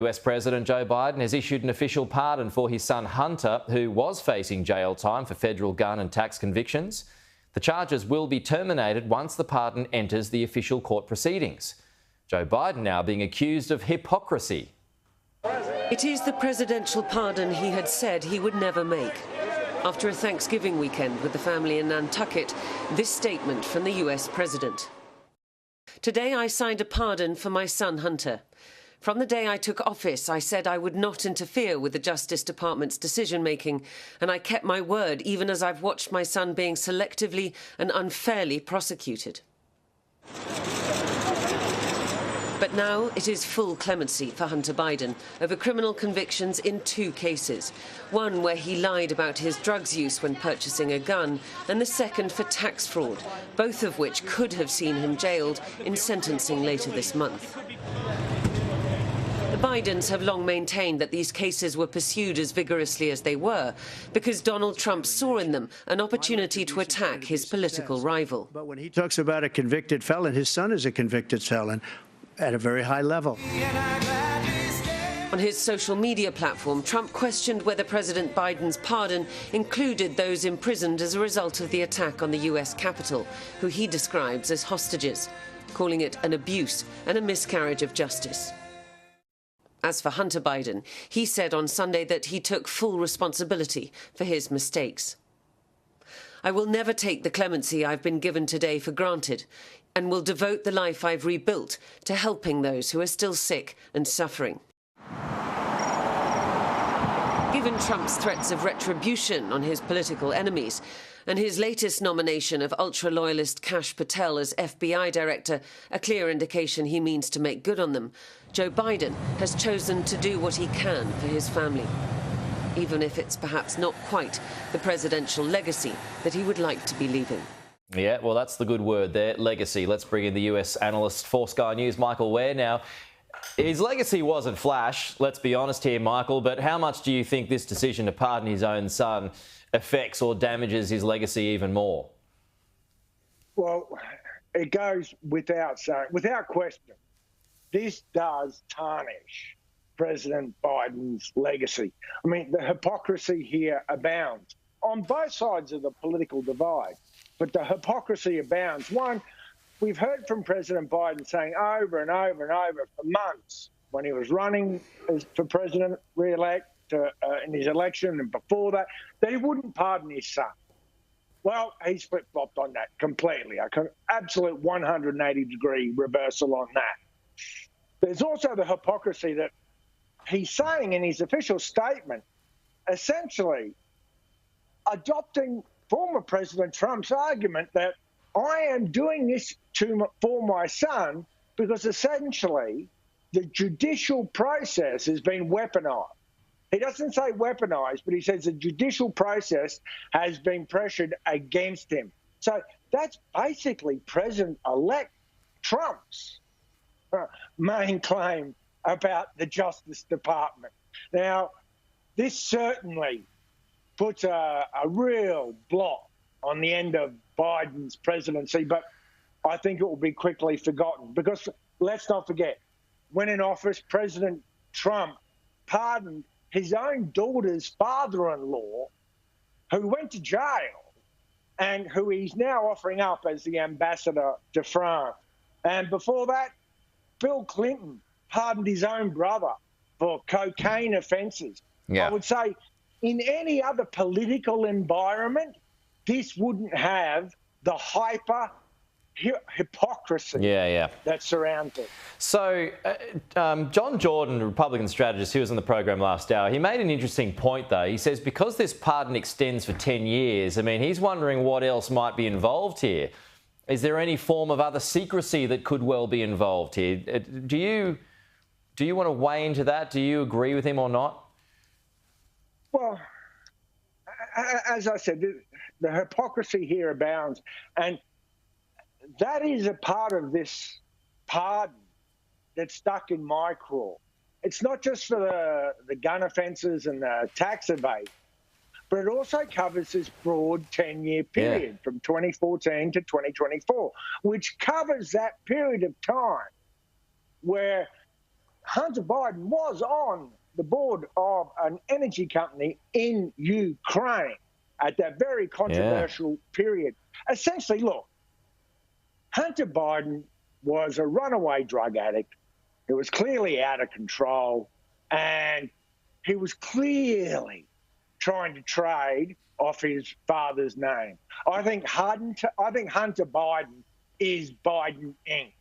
US President Joe Biden has issued an official pardon for his son Hunter, who was facing jail time for federal gun and tax convictions. The charges will be terminated once the pardon enters the official court proceedings. Joe Biden now being accused of hypocrisy. It is the presidential pardon he had said he would never make. After a Thanksgiving weekend with the family in Nantucket, this statement from the US president. Today I signed a pardon for my son Hunter. From the day I took office, I said I would not interfere with the Justice Department's decision-making, and I kept my word even as I've watched my son being selectively and unfairly prosecuted. But now it is full clemency for Hunter Biden over criminal convictions in 2 cases. One where he lied about his drugs use when purchasing a gun, and the second for tax fraud, both of which could have seen him jailed in sentencing later this month. The Bidens have long maintained that these cases were pursued as vigorously as they were because Donald Trump saw in them an opportunity to attack his political rival. But when he talks about a convicted felon, his son is a convicted felon at a very high level. On his social media platform, Trump questioned whether President Biden's pardon included those imprisoned as a result of the attack on the US Capitol, who he describes as hostages, calling it an abuse and a miscarriage of justice. As for Hunter Biden, he said on Sunday that he took full responsibility for his mistakes. I will never take the clemency I've been given today for granted and will devote the life I've rebuilt to helping those who are still sick and suffering. Given Trump's threats of retribution on his political enemies and his latest nomination of ultra-loyalist Kash Patel as FBI director, a clear indication he means to make good on them, Joe Biden has chosen to do what he can for his family, even if it's perhaps not quite the presidential legacy that he would like to be leaving. Yeah, well, that's the good word there, legacy. Let's bring in the US analyst for Sky News, Michael Ware. Now, his legacy wasn't flash, let's be honest here, Michael, but how much do you think this decision to pardon his own son affects or damages his legacy even more? Well, it goes without saying, without question, this does tarnish President Biden's legacy. I mean, the hypocrisy here abounds on both sides of the political divide, but the hypocrisy abounds. One, we've heard from President Biden saying over and over and over for months when he was running for president, re-elect in his election and before that he wouldn't pardon his son. Well, he's flip-flopped on that completely. Absolute 180-degree reversal on that. There's also the hypocrisy that he's saying in his official statement, essentially adopting former President Trump's argument that I am doing this for my son because essentially the judicial process has been weaponized. He doesn't say weaponized, but he says the judicial process has been pressured against him. So that's basically President-elect Trump's main claim about the Justice Department. Now, this certainly puts a real block on the end of Biden's presidency, but I think it will be quickly forgotten because let's not forget, when in office, President Trump pardoned his own daughter's father-in-law who went to jail and who he's now offering up as the ambassador to France. And before that, Bill Clinton pardoned his own brother for cocaine offences. Yeah. I would say in any other political environment, this wouldn't have the hypocrisy that surrounds it. So, John Jordan, Republican strategist, who was on the program last hour, he made an interesting point, though. He says because this pardon extends for 10 years, I mean, he's wondering what else might be involved here. Is there any form of other secrecy that could well be involved here? Do you want to weigh into that? Do you agree with him or not? Well, as I said, the hypocrisy here abounds, and that is a part of this pardon that's stuck in my craw. It's not just for the gun offences and the tax evade, but it also covers this broad 10-year period from 2014 to 2024, which covers that period of time where Hunter Biden was on the board of an energy company in Ukraine at that very controversial period. Essentially, look, Hunter Biden was a runaway drug addict. He was clearly out of control, and he was clearly trying to trade off his father's name. I think Hunter Biden is Biden Inc.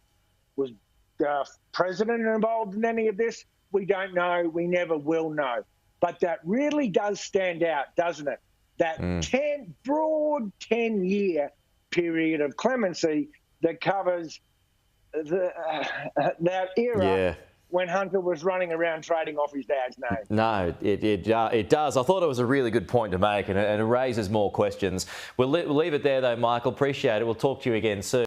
Was the president involved in any of this? We don't know. We never will know. But that really does stand out, doesn't it? That broad 10-year period of clemency that covers that era when Hunter was running around trading off his dad's name. No, it does. I thought it was a really good point to make, and it raises more questions. We'll leave it there, though, Michael. Appreciate it. We'll talk to you again soon.